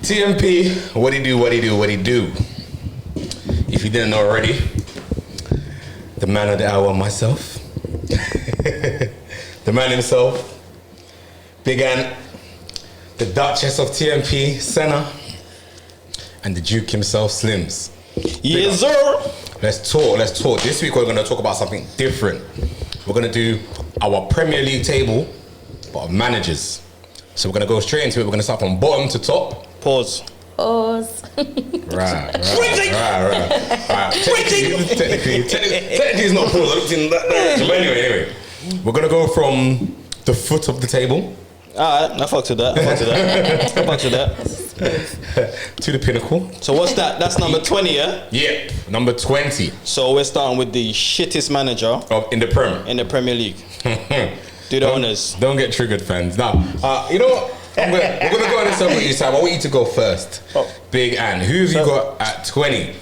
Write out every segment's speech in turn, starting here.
TNP, what he do? If you didn't know already, the man of the hour, myself. The man himself, Big Ant, the Duchess of TNP, Senna, and the Duke himself, Slims. Yes, sir. Let's talk. This week we're going to talk about something different. We're going to do our Premier League table, but of managers. So we're going to go straight into it. We're going to start from bottom to top. Pause. Right. Technically, it's not pause. I looked in that direction. But anyway, we're going to go from the foot of the table. Alright, I fucked with that. To the pinnacle. So what's that? That's number 20, yeah? Yeah, number 20. So we're starting with the shittest manager in the Premier League. Do the honours. Don't get triggered, fans. Now, you know what? We're gonna go on this over you, Sam. I want you to go first. Big Ann, who have you got at 20?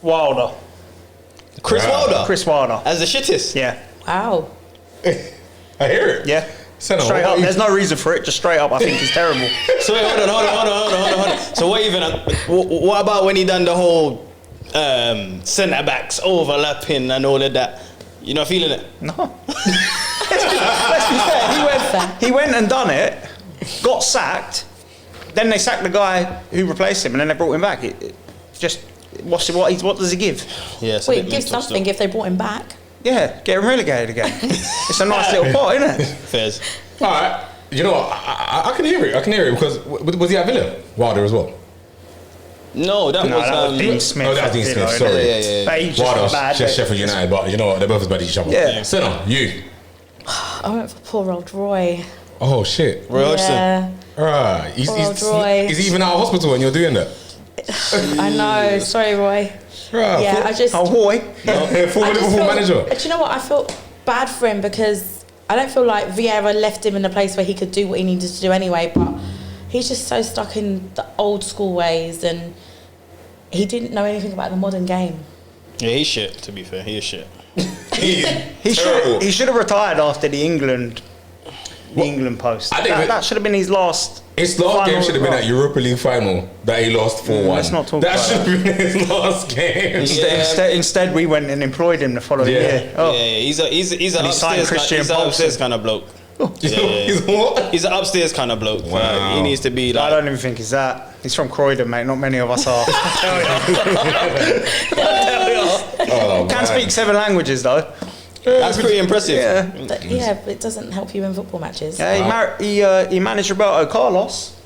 Wilder. Chris Wilder. As the shittest? Yeah. Wow. I hear it. Yeah. Senna, straight up. There's no reason for it. Just straight up, I think it's terrible. So wait, hold on. So what about when he done the whole centre backs overlapping and all of that? You not feeling it? No. Let's be fair. He went and done it, got sacked, then they sacked the guy who replaced him, and then they brought him back. What does he give? Yeah, wait, give something if they brought him back. Yeah, get him relegated again. It's a nice little pot, isn't it? Fairs. All right. You know what? I can hear it. Because was he at Villa? Wilder as well? No, that was Dean Smith. Oh, that was Dean Smith. Sorry. Yeah. But he's just bad. Sheffield United, but you know what? They're both as bad as each other. Yeah. Senna, you. I went for poor old Roy. Oh shit. Roy Hodgson. Right. He's even out of hospital when you're doing that. I know. Sorry, Roy. Right. Yeah, I just. Oh boy. Former Liverpool manager. Do you know what? I feel bad for him because I don't feel like Vieira left him in a place where he could do what he needed to do anyway, but he's just so stuck in the old school ways and he didn't know anything about the modern game. Yeah, he's shit, to be fair. He is shit. He should have retired after the England post. I think that should have been his last. His last game should have been that Europa League final that he lost 4-1. Let's not talk that about should have been his last game. Instead, we went and employed him the following year. Oh. Yeah, he's an upstairs kind of bloke. He's what? He's an upstairs kind of bloke. Wow. He needs to be like. I don't even think he's that. He's from Croydon, mate. Not many of us are. Can speak 7 languages though. That's pretty impressive. Yeah, but it doesn't help you in football matches. Yeah, he managed Roberto Carlos.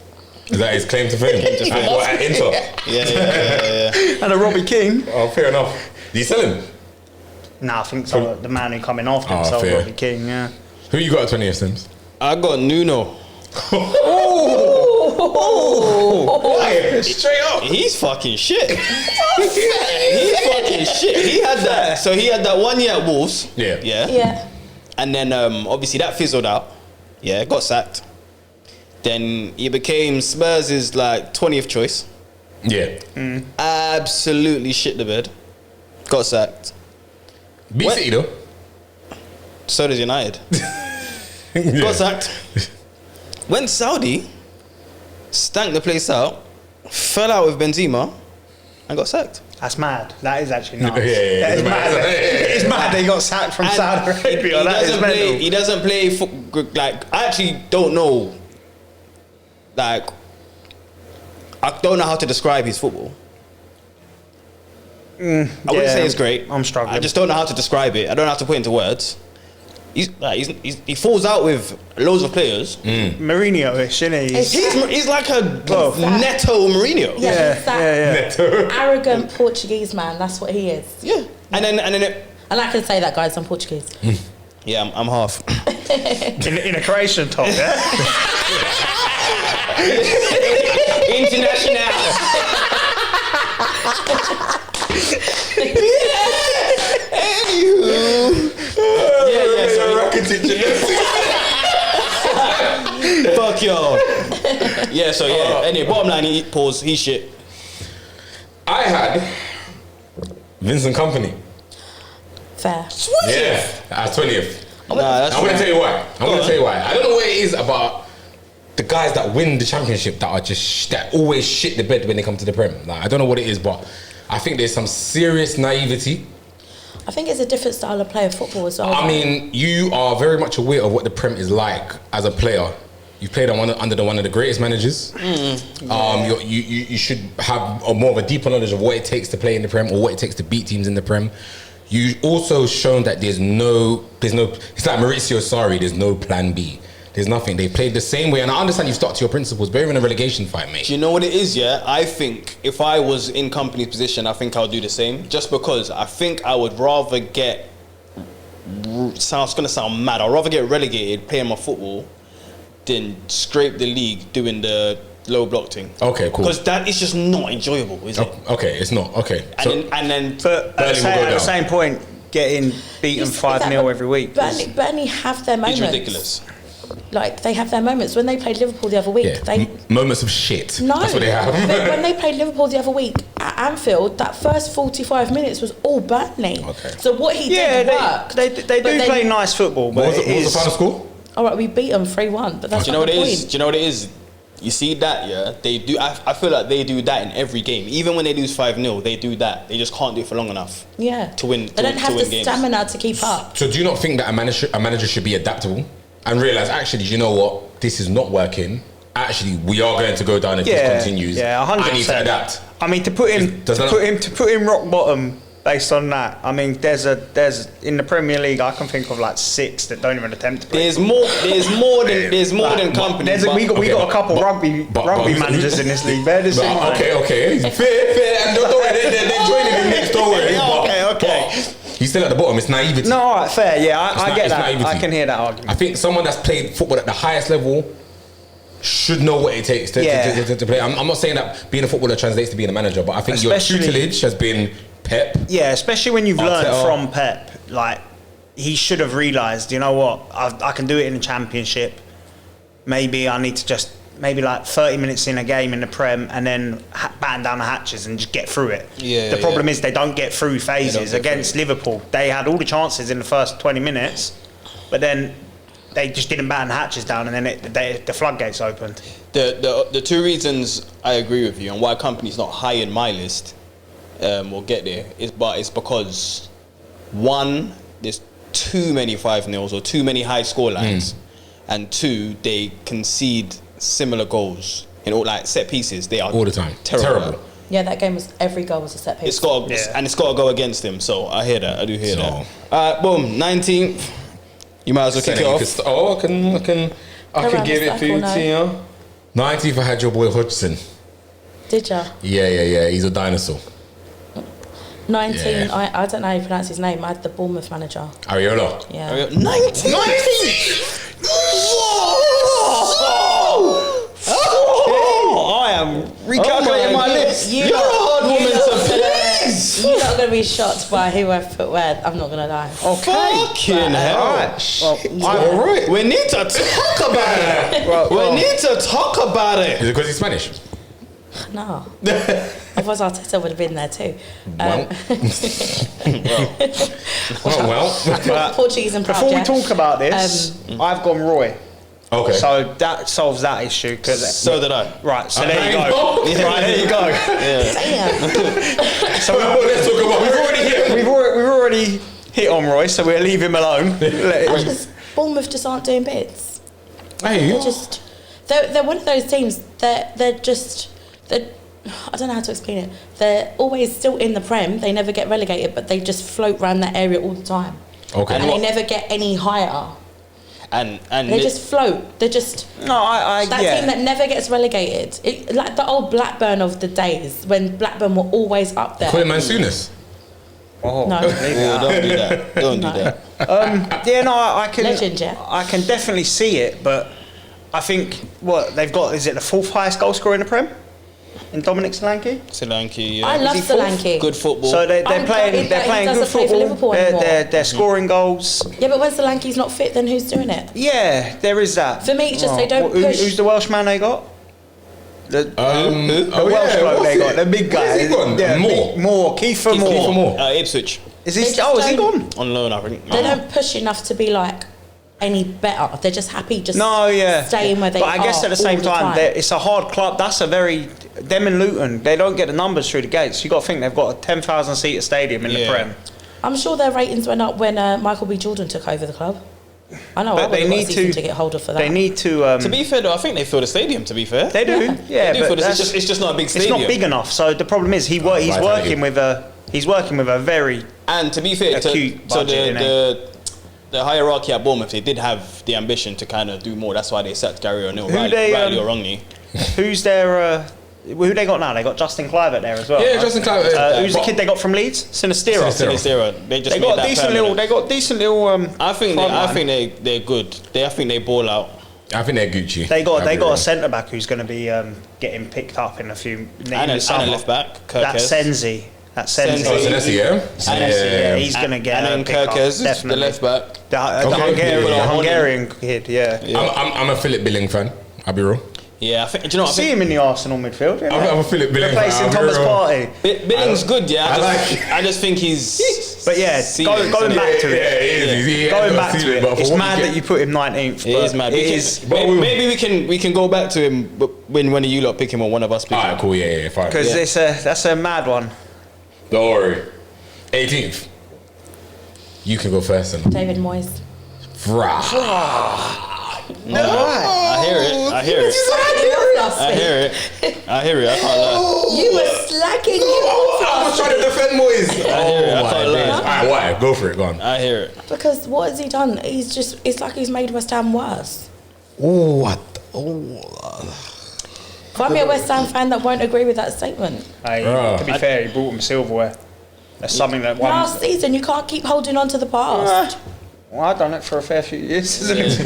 Is that his claim to fame? What, at Inter? Yeah. And a Robbie Keane. Oh, fair enough. Did you sell him? Nah, I think so. The man who coming after him, fair. Robbie Keane. Yeah. Who you got at 20, Sims? I got Nuno. Straight up. He's fucking shit. He's fucking shit. He had that. So he had that 1 year at Wolves. Yeah. And then obviously that fizzled out. Yeah, got sacked. Then he became Spurs' like 20th choice. Yeah. Absolutely shit the bed. Got sacked. Beat City though. So does United. Got sacked. Went Saudi, stank the place out, fell out with Benzema, and got sacked. That's mad. That is actually nuts. Yeah. That is mad. It's mad they got sacked from Saudi Arabia. He doesn't play like, I actually don't know. Like, I don't know how to describe his football. I wouldn't say it's great. I'm struggling. I just don't know how to describe it. I don't know how to put it into words. He falls out with loads of players. Mourinho-ish, isn't he? He's like a Neto Mourinho. Yeah, he's that Neto. arrogant Portuguese man. That's what he is. Yeah. And then and I can say that, guys. I'm Portuguese. Yeah, I'm half. in a Croatian top, yeah. International. Anywho. Fuck y'all. Yeah, so anyway, bottom line, he's shit. I had Vincent Kompany. Fair. 20th? Yeah, at 20th. Nah, I'm going to tell you why. I don't know what it is about the guys that win the championship that are just that always shit the bed when they come to the Prem. Like, I don't know what it is, but I think there's some serious naivety. I think it's a different style of play of football as well. I mean, you are very much aware of what the Prem is like as a player. You played under one of the greatest managers. You should have more of a deeper knowledge of what it takes to play in the Prem or what it takes to beat teams in the Prem. You also shown that there's no. It's like Maurizio Sarri. There's no plan B. There's nothing. They played the same way, and I understand you stuck to your principles, but you're in a relegation fight, mate. Do you know what it is? Yeah, I think if I was in company's position, I think I would do the same. Just because I think I would rather get. It's gonna sound mad. I'd rather get relegated playing my football than scrape the league doing the low block thing. Okay, cool. Because that is just not enjoyable, is it? Okay, it's not. Okay. And then But at the same point, getting beaten 5-0 every week. Burnley have their moments. It's ridiculous. Like, they have their moments. When they played Liverpool the other week, moments of shit. No, that's what they have. when they played Liverpool the other week at Anfield, that first 45 minutes was all Burnley. Okay. So what he did worked. They do play nice football. But What was the final score? All right, we beat them 3-1, but that's Do you know not what the it point. is? Do you know what it is? You see that, yeah? They do. I feel like they do that in every game. Even when they lose 5-0, they do that. They just can't do it for long enough. Yeah. To win. They don't have the games. stamina to keep up. So do you not think that a manager should be adaptable and realise, actually, you know what, this is not working. Actually, we are going to go down if this continues. Yeah, 100%. I need to adapt. I mean, to put him rock bottom based on that. I mean, there's in the Premier League, I can think of like 6 that don't even attempt to play. There's more than companies. We got a couple rugby managers in this league. Okay. Fair. And don't worry, they're joining in next. Don't worry. Okay. He's still at the bottom. It's naivety. No, all right, fair. Yeah, I get that. Naivety. I can hear that argument. I think someone that's played football at the highest level should know what it takes to play. I'm not saying that being a footballer translates to being a manager, but I think your tutelage has been Pep. Yeah, especially when you've learned Arteta. from Pep. Like, he should have realised, you know what, I can do it in the Championship. Maybe I need to just, like 30 minutes in a game in the Prem and then batten down the hatches and just get through it. The problem is they don't get through phases. Against Liverpool, they had all the chances in the first 20 minutes, but then they just didn't batten the hatches down, and then the floodgates opened. The two reasons I agree with you and why company's not high in my list, we'll get there, it's because one, there's too many 5-0s or too many high score lines, and two, they concede similar goals in all like set pieces. They are all the time terrible. Yeah, that game was, every goal was a set piece. And it's got to go against him. So I hear that. I do hear that. Boom, 19th. You might as well kick it off. I can give it for you, Tia. 19th, I had your boy Hodgson. Did ya? Yeah. He's a dinosaur. 19, Yeah. I don't know how you pronounce his name. I had the Bournemouth manager. Ariola. Yeah. 19! I am recalculating my list. You're a hard woman to please. You're not going to be shocked by who I footwear. I'm not going to lie. Fucking hell. All right. We need to talk about it. We need to talk about it. Is it because he's Spanish? No. If I was Arteta, would have been there too. Well. Portuguese and proud. Before we talk about this, I've gone Roy. Okay. So that solves that issue. So did I. Right, so there you go. Right, there you go. Damn. So let's talk about we've already hit on Roy, so we'll leave him alone. Bournemouth just aren't doing bits. Hey. They're one of those teams. They're I don't know how to explain it. They're always still in the Prem. They never get relegated, but they just float around that area all the time. Okay. And they never get any higher. And they just float. They're just team that never gets relegated. Like the old Blackburn of the days when Blackburn were always up there. Call him Mansunas. Oh, No. don't do that. Don't do that. I can. Legend, yeah. I can definitely see it, but I think what they've got is it the 4th highest goal scorer in the Prem? In Dominic Solanke? Solanke, yeah. I love Solanke. Good football. So they're playing good football. They're scoring goals. Yeah, but when Solanke's not fit, then who's doing it? Yeah, there is that. For me, it's just they don't push. Who's the Welshman they got? The Welsh bloke they got, the big guy. Where's he gone? Moore. Kiefer Moore. Ipswich. Is he gone? On loan, I think. They don't push enough to be like any better. They're just happy staying where they are. But I guess at the same time, it's a hard club. That's a very... Them and Luton, they don't get the numbers through the gates. You got to think they've got a 10,000 seater stadium in the Prem. I'm sure their ratings went up when Michael B. Jordan took over the club. I know, but they need to get hold of for that. They need to... to be fair though, I think they fill the stadium, to be fair. They do, They do fill this. It's just not a big stadium. It's not big enough. So the problem is he's working with a very... And to be fair, acute so budget, the hierarchy at Bournemouth, they did have the ambition to kind of do more. That's why they sacked Gary O'Neill, rightly or wrongly. Who's their... who they got now? They got Justin Kluivert there as well. Yeah, right? Justin Kluivert. Who's the kid they got from Leeds? Sinistera. They just got a decent little. I think they're good. I think they ball out. I think they're Gucci. They got a centre back who's going to be getting picked up in a few. And a left back. That's Senzi. Senesi, yeah. Yeah, he's going to get. And then Kirkes, the left back. The Hungarian kid. Yeah. I'm a Philip Billing fan. I'll be real. Yeah, I think. Do you know what? See him in the Arsenal midfield. I'm a Philip Billing fan. Replacing Thomas Partey. Billing's good, yeah. I just think he's. But yeah, going back to it. Going back to it. It's mad that you put him 19th. It is mad. Maybe we can go back to him when one of you lot pick him or one of us pick him. Alright, cool. Yeah, fine. Because that's a mad one. Don't worry. 18th. You can go first. David Moyes. No, I hear it. I hear it. I can't lie. You were slacking. I was trying to defend Moyes. I hear it. I can't lie. Alright, why? Go for it. Go on. I hear it. Because what has he done? It's like he's made West Ham worse. Oh, what? Find me a West Ham fan that won't agree with that statement. To be fair, he brought him silverware. That's something that last season you can't keep holding on to the past. Well, I've done it for a fair few years, isn't it?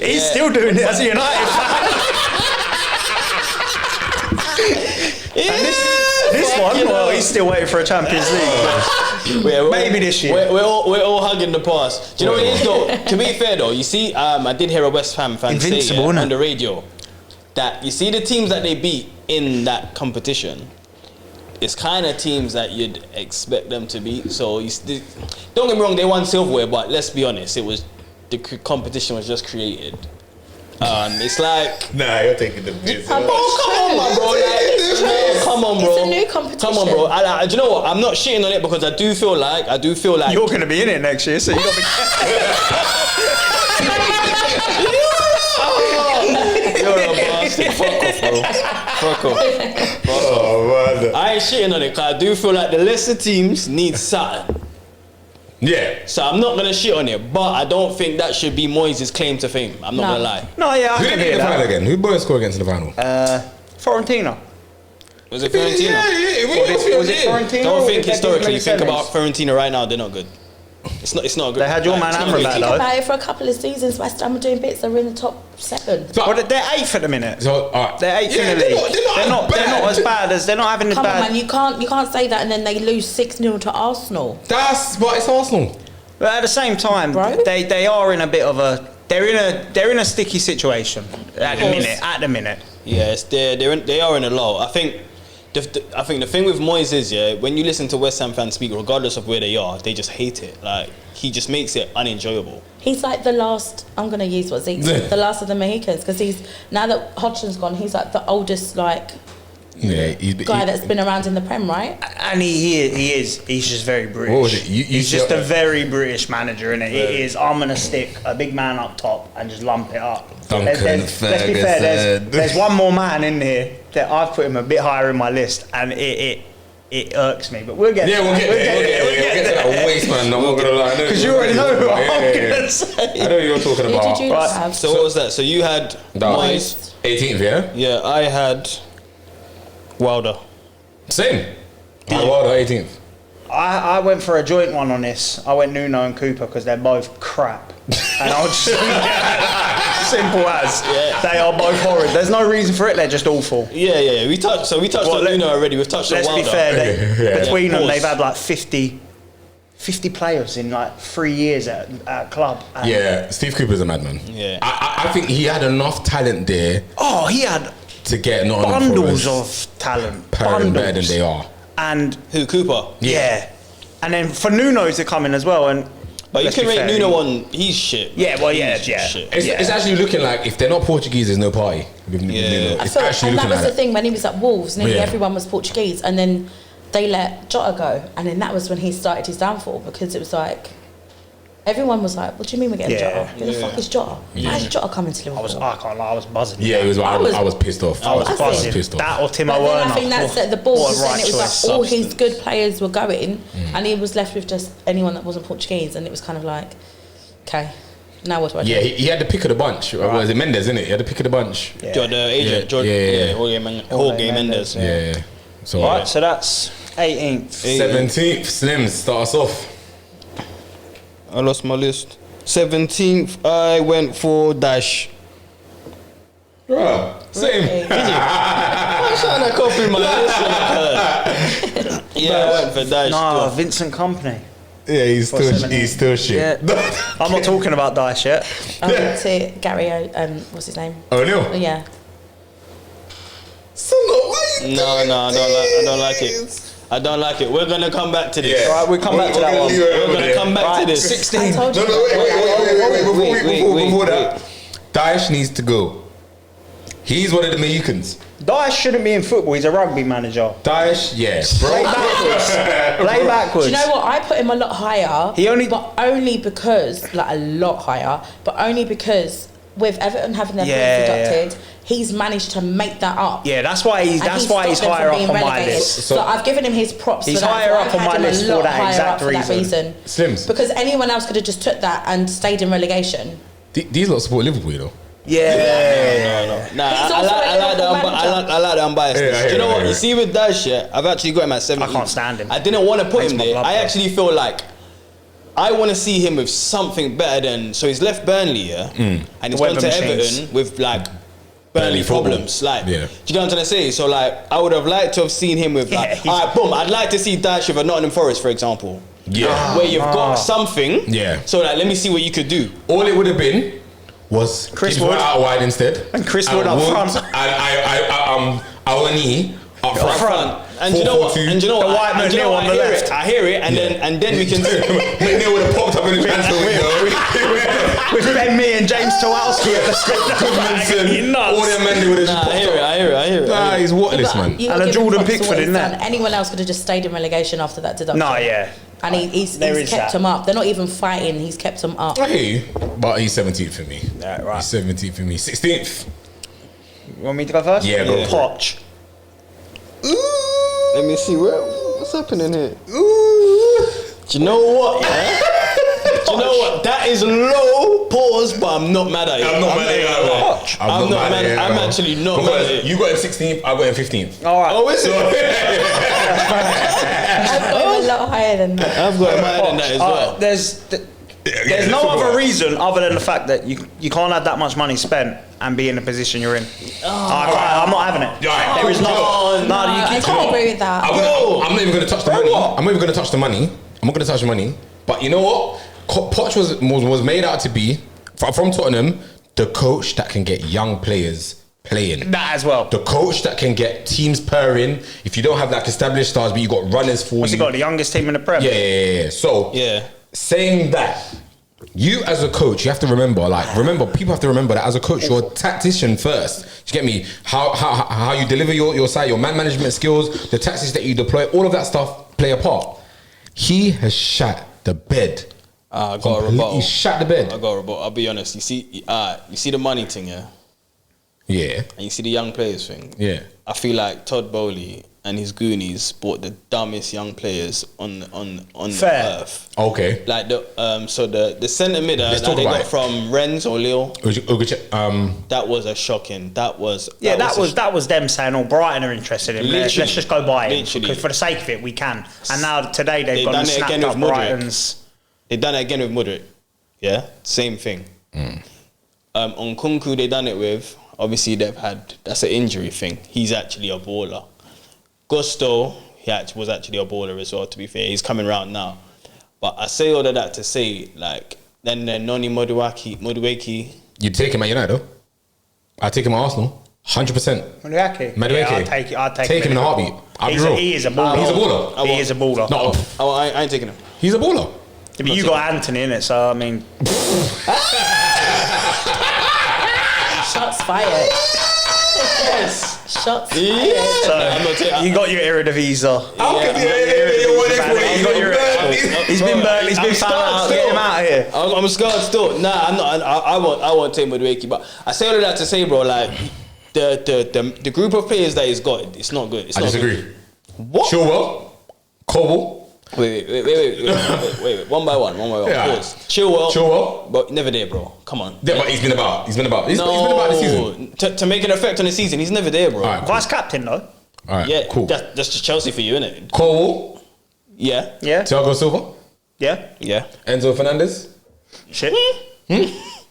He's still doing it as a United fan. This one, well, he's still waiting for a Champions League. Maybe this year. We're all hugging the past. Do you know what it is though? To be fair though, you see, I did hear a West Ham fan say on the radio that you see the teams that they beat in that competition. It's kind of teams that you'd expect them to beat. So don't get me wrong, they won silverware, but let's be honest, the competition was just created. It's like you're taking the piss. Come on, bro. Come on, bro. It's a new competition. Come on, bro. Do you know what? I'm not shitting on it because I do feel like you're going to be in it next year, so you got to be. You're a bastard. Fuck off, bro. Fuck off. Oh, man. I ain't shitting on it because I do feel like the lesser teams need something. Yeah. So I'm not gonna shit on it, but I don't think that should be Moyes' claim to fame. I'm not gonna lie. No, yeah, I Who can did hear the final that. again? Who boys score against in the final? Fiorentina. Was it Fiorentina? Yeah. Was it Fiorentina? Don't think historically. Think about Fiorentina right now. They're not good. It's not good. They had your man Amrabat Think though. about it, for a couple of seasons, West Ham were doing bits. They're in the top 7. Well, they're 8th at the minute. So, they're 8th in the league. They're not as bad as. They're not having as Come bad. on, man, you can't say that and then they lose 6-0 to Arsenal. but it's Arsenal. But at the same time, Bro? they are in a bit of a. They're in a sticky situation at the minute. Yeah, they are in a low. I think the thing with Moyes is when you listen to West Ham fans speak, regardless of where they are, they just hate it. Like he just makes it unenjoyable. He's like the last. I'm gonna use what Zeke said, the last of the Mohicans, because he's now that Hodgson's gone, he's like the oldest guy that's been around in the Prem, right? And he is. He's just very British. What was it? He's just a very British manager, innit? It is. I'm gonna stick a big man up top and just lump it up. Duncan Let's be fair. There's one more man in here that I've put him a bit higher in my list, and it irks me. But we'll get. Yeah, we'll get to that waste, man. I'm not gonna lie. Because you already know who I'm gonna say. I know what you're talking Who about. did you have? So what was that? So you had Moyes. 18th, yeah. Yeah, I had Wilder. Same. Wilder 18th. I went for a joint one on this. I went Nuno and Cooper because they're both crap. And I'll just simple as they are both horrid. There's no reason for it. They're just awful. Yeah. We touched on Nuno already. We've touched on Wilder. Let's be fair. Between them, pause. they've had like 50 players in like 3 years at a club. And Yeah, Steve Cooper's a madman. Yeah. I think he had enough talent there he had to get not bundles of talent. better than they are. And Who, Cooper? yeah. And then for Nuno to come in as well. And But Let's you can be rate fair, Nuno on he's shit. Yeah, well, yeah, He's yeah. shit. It's actually looking like if they're not Portuguese, there's no party. With Yeah. Nuno. I It's felt, actually and that looking was like the thing when he was at Wolves. Nearly Yeah. everyone was Portuguese, and then they let Jota go, and then that was when he started his downfall because it was like everyone was like, "What do you mean we're getting Yeah. Jota? Who the fuck is Jota? Why is Jota coming to Liverpool?" I can't lie, I was buzzing. Yeah, it was. I was- was pissed off. I was That's buzzing. pissed off. That or Timo But then Werner. I think that's Oh, at the ball. what a Because then right it was choice. like all his Substance. good players were going, and he was left with just anyone that wasn't Portuguese, and it was kind of like, okay, now what do I do? Yeah, he had the pick of the bunch. Was it Mendes, isn't it? He had the pick of the bunch. Yeah. The agent, Yeah. Jorge, Yeah. Jorge Mendes. Yeah. So Right, so that's 18th. 17th, Slims, start us off. I lost my list. 17th, I went for Dash. Bruh, same. Really? I'm trying to copy my list. Yeah, I went for Dash. No, still. Vincent Company. Yeah, he's still shit. Yeah. I'm not talking about Dice yet. I went to Gary. What's his name? O'Neal. Oh, yeah. So why you No, doing I don't like this? it. I don't like it. We're gonna come back to this. Yeah. Right, we'll come back to that one. We're gonna come back to this. 16. I told you. No, wait. Before Wait. that, Daesh needs to go. He's one of the Mohicans. Dice shouldn't be in football. He's a rugby manager. Daesh, yeah, Play bro. backwards. Play backwards. Do you know what? I put him a lot higher. He only- but only because, like a lot higher, but only because with Everton having their Yeah, points deducted, he's managed to make that up. Yeah, that's why he's And stopped them higher from up being on my relegated. list. So I've given him his props. He's for that. higher So up I've on had my him a list for lot that higher exact up for that reason. Slims. Because anyone else could have just took that and stayed in relegation. These lot support Liverpool, you know. Yeah. Nah, He's I also like a the Liverpool I like the unbiased. Yeah, Do you know yeah, what? yeah. You see with Dash, yeah, I've actually got him at 17. I can't stand him. I didn't want to put Makes him my there. blood I boil. actually feel like I want to see him with something better than. So he's left Burnley, yeah, and he's Weather gone to machines. Everton with like Burnley Burnley football. problems. Like, Yeah. do you know what I'm trying to say? So like, I would have liked to have seen him with Yeah, like, he's- all right, boom. I'd like to see Dash with a Nottingham Forest, for example, Yeah. where you've got something. Yeah. So like, let me see what you could do. All it would have been was Chris Gibbs Wood. out wide instead, And Chris Wood up front. And Awani up front. front. And do you know what? 4-4-2. And do you know The what? white And do you McNeil know on what? the I hear left. it. I hear it, and then we can. McNeil would have popped up in the transfer window. With Ben Mee and James Towalski at the Goodmanson, all them men they would have just Nah, I popped hear it. up. I hear it. I hear it. Nah, he's waterless, But man. you And gotta a give him Jordan props for Pickford what he's in there. done. Anyone else could have just stayed in relegation after that deduction. No, yeah. And he's There is kept that. them up. They're not even fighting. He's kept them up. Hey, but he's 17th for me. Yeah, right. He's 17th for me. 16th. You want me to go first? Yeah, go for it. Poch. Let me see what's happening here. Do you know what? Yeah? Do you know what? That is low pause, but I'm not mad at it. I'm not mad at it at all. Poch. I'm not mad. at it at I'm all. actually not Because mad at it. You got him 16th, I got him 15th. All right. Oh, is it? I've got him a lot higher than that. I've got him higher than that as well. There's no other reason other than the fact that you can't have that much money spent and be in the position you're in. I'm not having it. Yeah, There is no. on. No, I you can't can't. agree with that. I'm not even going to touch the money. I'm not even going to touch the money. I'm not going to touch the money. But you know what? Poch was made out to be, from Tottenham, the coach that can get young players playing. That as well. The coach that can get teams purring. If you don't have like established stars, but you got runners for What's you. he got? The youngest team in the Prem. Yeah. So Yeah. saying that, you as a coach, you have to remember, people have to remember that as a coach, you're a tactician first. Do you get me? How you deliver your side, your man management skills, the tactics that you deploy, all of that stuff play a part. He has shat the bed. I got a Completely rebuttal. shat the bed. I got a rebuttal. I'll be honest. You see the money thing, yeah, Yeah. and you see the young players thing. Yeah. I feel like Todd Bowley and his Goonies bought the dumbest young players on the Fair. earth. Okay. Like the centre midder Let's that talk they about got it. from Rennes or Lille. Um, That was a shocking. That was them saying, "Oh, Brighton are interested in him. Let's Literally. just go buy him Literally. because for the sake of it, we can." And now today they've They've gone done and it snapped again up with Mudryk. Brighton's. They done it again with Mudryk. Yeah, same thing. On Kunku, they done it with. Obviously, that's an injury thing. He's actually a baller. Gusto, was actually a baller as well. To be fair, he's coming round now. But I say all of that to say, like, then Noni Madueke. you'd take him at United, though. I'd take him at Arsenal. 100%. Madueke. Madueke. Yeah, I'd take him in a heartbeat. I'll be real. He is a baller. He's a baller. He is a baller. No, I ain't taking him. he's a baller. But you got Anthony in it, so I mean. Shots fired. Yes. Shots fired. Yeah. So I'm not taking. you got your Eredivisie. How can He's been burnt. He's been starved. Get him out of here. I'm scared still. Nah, I'm not. I won't take Madueke, but I say all of that to say, bro, like the group of players that he's got, it's not good. It's I not disagree. Good. What? Chilwell, Cobble. Wait. One by one. Yeah. Pause. Chilwell, Chilwell. but never there, bro. Come on. Yeah, but he's been about. He's been about this season. To make an effect on the season, he's never there, bro. All right, Vice captain though. All right, Yeah, cool. That's just Chelsea for you, innit? Cole, Yeah. Yeah. Thiago Silva, Yeah. Yeah. Enzo Fernandez. Shit.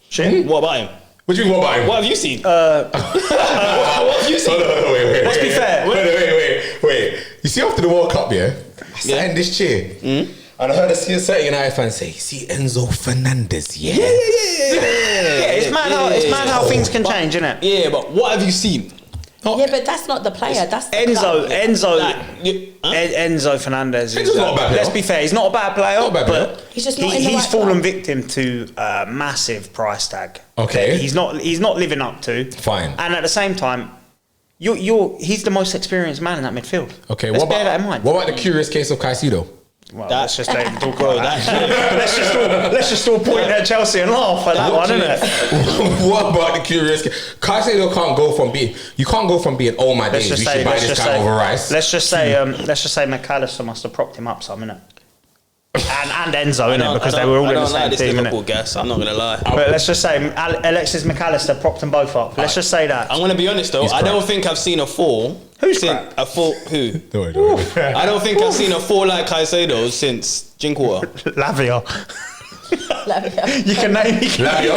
Shit. What about him? What do you mean? What about him? What have you seen? What have you seen? Wait. Let's be fair. Wait. You see, after the World Cup, I sat in this chair, and I heard a certain United fan say, "See Enzo Fernandez, yeah." Yeah, it's mad how things can change, isn't it? Yeah, but what have you seen? Yeah, but that's not the player. That's the Enzo club. Enzo Fernandez is. Enzo's not a bad player. Let's be fair, he's not a bad player. Not a bad player. But He's just not in the he's right fallen club. victim to a massive price tag. Okay. that he's not living up to. Fine. And at the same time, he's the most experienced man in that midfield. Okay, Let's bear that in mind. what about the curious case of Caicedo? Well, That- let's just let him talk about that. let's just all point at Chelsea and laugh at that one, isn't it? What about the curious case? Caicedo can't go from being. You can't go from being. Oh my Let's days, just we say, should buy this guy over Rice. let's just say McAllister must have propped him up some, innit? And Enzo, innit? Because they were all in the same this team, Liverpool innit? gas. I'm not gonna lie. But let's just say Alexis McAllister propped them both up. Let's just say that. I'm gonna be honest though. He's I don't crap. think I've seen a fall. Who's since crap? a fall? Who? Don't worry. I don't think I've seen a fall like Caicedo since Drinkwater. Lavia. Lavia. You can name Lavia.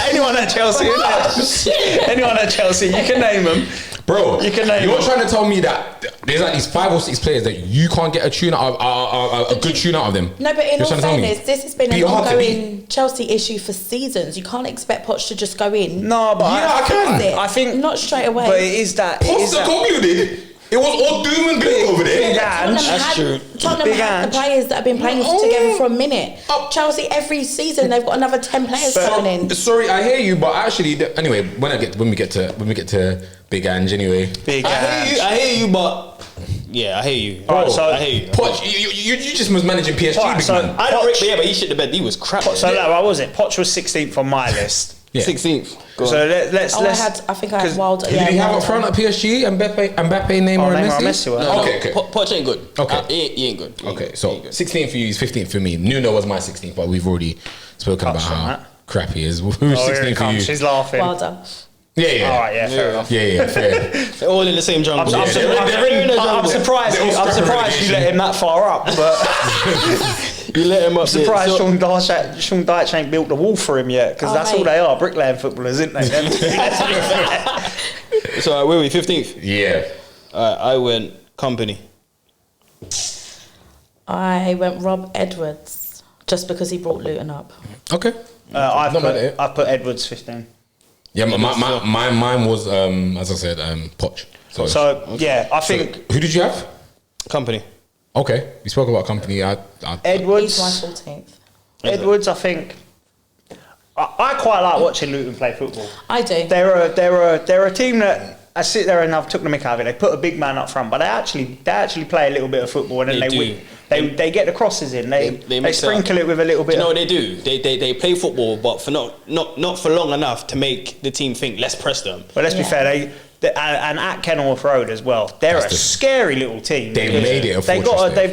anyone at Chelsea. innit? Anyone at Chelsea, you can name them. Bro, You can name you're them. trying to tell me that there's like these 5 or 6 players that you can't get a tune out of, a good tune out of them. No, but in You're all trying to tell me? fairness, this has been Be an hard to ongoing Chelsea issue for seasons. You can't expect Poch to just go in. No, but Yeah, I can. That's it. I think- not straight away. But it is that. It is that. Postecoglou did. It was all doom and gloom over there. Yeah. That's true. Tottenham Big had Ange. the players that have been playing Oh. together for a minute. Oh. Chelsea every season they've got another 10 players coming in. Sorry, I hear you, but actually, anyway, when we get to Big Ange, anyway. Big Ange. I hear you, but yeah, I hear you. Alright, so- I hear you. Poch, you just was managing PSG, Alright, big so- man. I don't. Yeah, but he shit the bed. He was crap. So like, what was it? Poch was 16th on my list. Yeah. 16th. Go So on. let's. I think I had Wilder. Who did he have Wilder. up front at PSG? Mbappe, Neymar, and Neymar, Messi? Messi, No, Okay. Poch ain't good. Okay. He ain't good. He ain't Okay, good. so He ain't good. 16th for you, he's 15th for me. Nuno was my 16th, but we've already spoken about Touched on how that. crap he is. Who's Oh, here 16th it for comes. you? She's laughing. Wilder. Yeah. All right, yeah, fair enough. Yeah, fair. They're all in the same jungle. I'm surprised. They're all I'm scrapping surprised you relegation. let him that far up. But You let him up. I'm surprised Sean Dyche ain't built the wall for him yet, because Oh, that's all mate. they are, bricklaying footballers, isn't they? So where were we? 15th. Yeah. I went company. I went Rob Edwards just because he brought Luton up. Okay. I've Not mad at it. put Edwards 15. Yeah, mine was, as I said, Poch. So yeah, I think who did you have? Company. Okay, we spoke about company. Edwards. He's my 14th. Edwards, I think. I quite like watching Luton play football. I do. They're a team that I sit there and I've took the mick out of it. They put a big man up front, but they actually play a little bit of football, and then They they do. win. They get the crosses in. They mix it up. sprinkle it with a little bit. You know of, what they do? They play football, but for not for long enough to make the team think. Let's press them. But let's be Yeah. fair, and at Kenilworth Road as well, they're That's a the- scary little team. They because made it a they fortress there.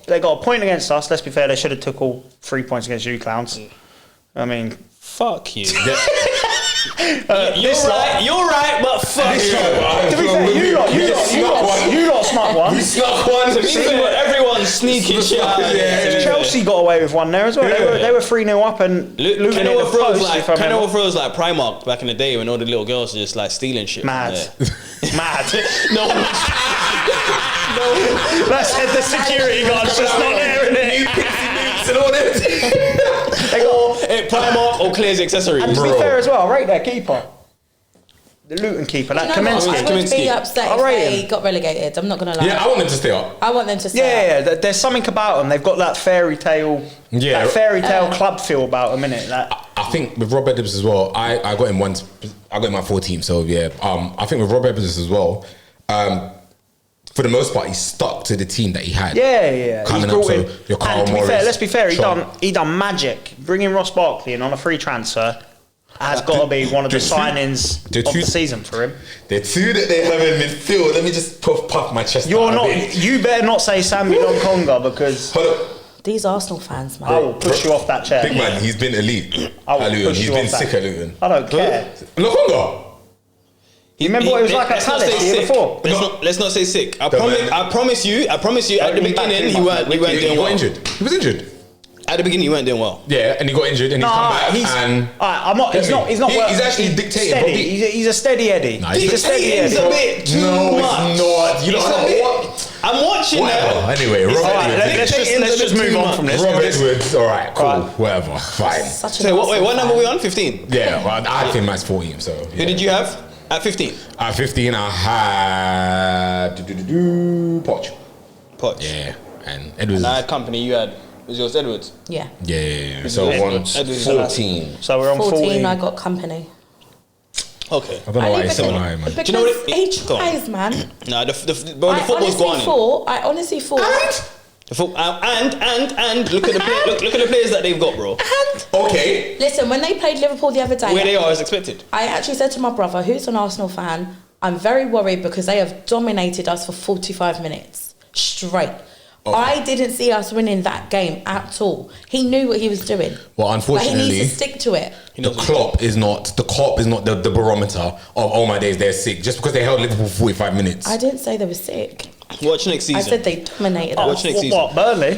they've got a point against us. Let's be fair, they should have took all 3 points against you clowns. I mean, Fuck you. this You're right, but fuck you. to be fair, you lot snuck one. We snuck one. To be fair, everyone's sneaking shit out. Yeah. Chelsea got away with one there as well. They were 3-0 up and Luton hit the Kenilworth Road's post, like if I remember. Kenilworth Road's like Primark back in the day when all the little girls were just like stealing shit. from Mad. there. Mad. No, That's the security guard's just not there, innit? Primark or Claire's accessories. And to be Bro. fair as well, I rate their keeper. The Luton keeper, that You know what? Kaminsky. I would be Kaminsky. upset I if rate they him. got relegated. I'm not gonna lie. Yeah, I want them to stay up. I want them to stay up. Yeah, there's something about them. They've got that fairy tale, club feel about them, innit? I think with Rob Edwards as well. I got him once. I got him at 14. So yeah. I think with Rob Edwards as well. For the most part, he stuck to the team that he had. Yeah. Coming He's up, brought so in- your Carl and to be Morris, fair, let's be fair, Sean. he done magic. Bringing Ross Barkley in on a free transfer has got to be one of the signings of the season for him. The two that they have in midfield. Let me just puff my chest. You're out a not. bit. You better not say Sammy Longonga because Hold up. These Arsenal fans, man. I will push you off that chair. Big man, he's been elite I will at Luton. push He's you been off that. sick at Luton. I don't care. Lokonga. You remember what it was like at let's not Palace say the year sick. before? Let's not say sick. I man. promise you. At the Don't lean back beginning, too we much, weren't He doing got well. injured. He was injured. At the beginning, you weren't doing well. Yeah, and he got injured, and he's come back. And I'm not. He's not. He's not. He's actually dictating. Steady. He's a steady Eddie. Nah, he's a steady It's Eddie. a bit too No, much. it's not. You It's don't a know bit- what. I'm watching Whatever. that. Anyway, Rob All right, Edwards. let's just move on from this. Rob Edwards. All right, cool. Right. Whatever. Fine. Such So an what Arsenal number fan. were we on? 15. Yeah, well, I think Matt's 14. So Who did you have at 15? At 15, I had Poch. Poch. Yeah, and Edwards. And I had company. You had. Was yours Edwards? Yeah. Yeah. So Edwards. on 14. So we're on 14, I got company. Okay. I don't know why I he's so even- high, man. Because Do you know what he Go on. tries, man. Nah, the football's gone. I honestly thought. And look at the look at the players that they've got, bro. Okay. Listen, when they played Liverpool the other day, Where they are as expected. I actually said to my brother, who's an Arsenal fan, I'm very worried because they have dominated us for 45 minutes straight. Okay. I didn't see us winning that game at all. He knew what he was doing. Well, But he unfortunately, needs to stick to it. the Klopp is not the barometer of, oh my days, they're sick. Just because they held Liverpool for 45 minutes. I didn't say they were sick. Watch next season. I said they dominated us. Watch next season. What, Burnley?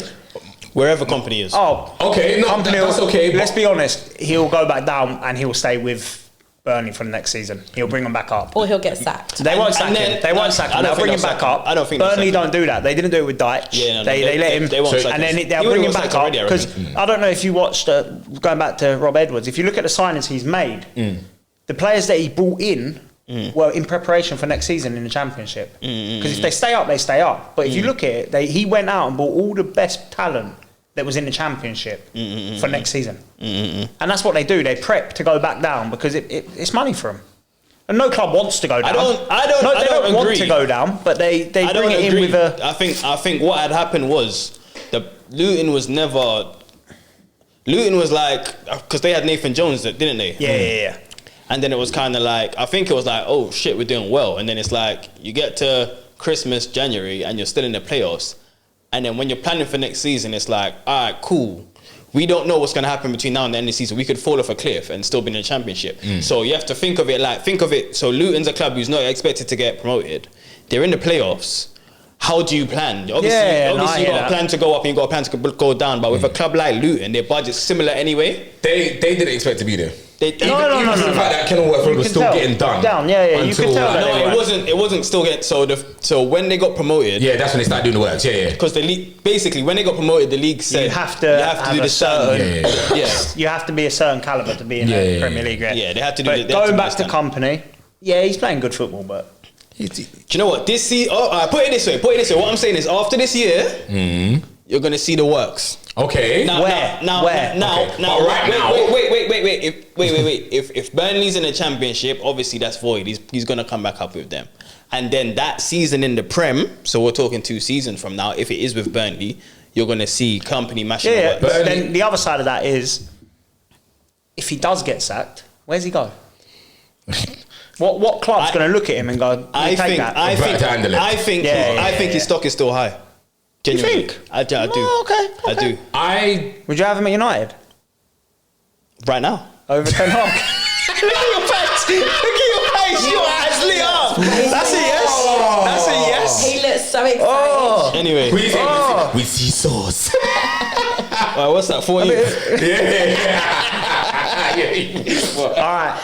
Wherever company is. Oh, Okay, no, Company that's will- okay. Let's but- be honest. He'll go back down and he'll stay with Burnley for the next season. He'll bring them back up. Or he'll get sacked. They won't sack and him. then- They won't sack I him. don't They'll think bring him they'll back sack him. up. I don't think they'll Burnley sack him. don't do that. They didn't do it with Dyche. Yeah, no, they let him. they won't sack and him. then they'll He bring would've him got back sacked up already, I because reckon. I don't know if you watched going back to Rob Edwards. If you look at the signings he's made, the players that he brought in were in preparation for next season in the Championship. Because if they stay up, they stay up. But if you look at it, he went out and bought all the best talent that was in the Championship for next season. And that's what they do. They prep to go back down because it's money for them. And no club wants to go down. I don't want agree. to go down, but they I don't bring it agree. in with a. I think what had happened was the Luton was like, because they had Nathan Jones, didn't they? Yeah. And then it was kind of like, I think it was like, oh shit, we're doing well. And then it's like, you get to Christmas, January, and you're still in the playoffs. And then when you're planning for next season, it's like, all right, cool. We don't know what's going to happen between now and the end of the season. We could fall off a cliff and still be in the Championship. So you have to think of it. So Luton's a club who's not expected to get promoted. They're in the playoffs. How do you plan? Obviously I you hear got that. a plan to go up and you got a plan to go down. But with a club like Luton, their budget's similar anyway. They didn't expect to be there. No. Even the fact that Kenilworth Road was can still tell. getting done. Yeah. You until, can tell that No, they weren't. it wasn't still getting. So when they got promoted, Yeah, that's when they started doing the works. Yeah. because the league, basically when they got promoted, the league said You have to have do a the certain- certain. Yeah. You have to be a certain caliber to be in the Yeah. Premier League. Yeah, they had to do But the- they had to going do back this to time. company, yeah, he's playing good football, but Do you know what? This season, put it this way. What I'm saying is, after this year, you're gonna see the works. Okay. Now, Where? now, Wait. If Burnley's in the Championship, obviously that's void. He's gonna come back up with them, and then that season in the Prem. So we're talking 2 seasons from now. If it is with Burnley, you're gonna see company mashing the yeah. works. But then the other side of that is, if he does get sacked, where's he go? What club's going to look at him and go, I think Yeah. his stock is still high. Genuinely. think? I do. Oh, okay. I do. Would you have him at United Right now. over Ten Hag? Look at your face. Look at your face. Your eyes lit up. That's a yes. That's a yes. He looks so excited. Oh. Anyway, We say we see sauce. what's that for you? All right.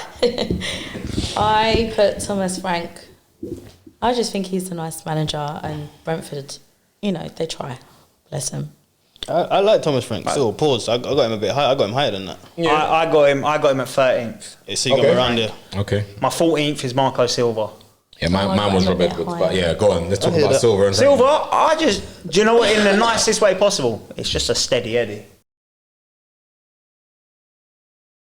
I put Thomas Frank. I just think he's a nice manager, and Brentford, they try. Bless him. I like Thomas Frank. Still, pause. I got him a bit high. I got him higher than that. Yeah. I got him at 13th. So you got him around there. Okay. My 14th is Marco Silva. Yeah, mine was I'm a Rob bit Edwards. higher. But yeah, go on. Let's talk hear about that. Silver and Silva, do you know what? In the nicest way possible, it's just a steady Eddie.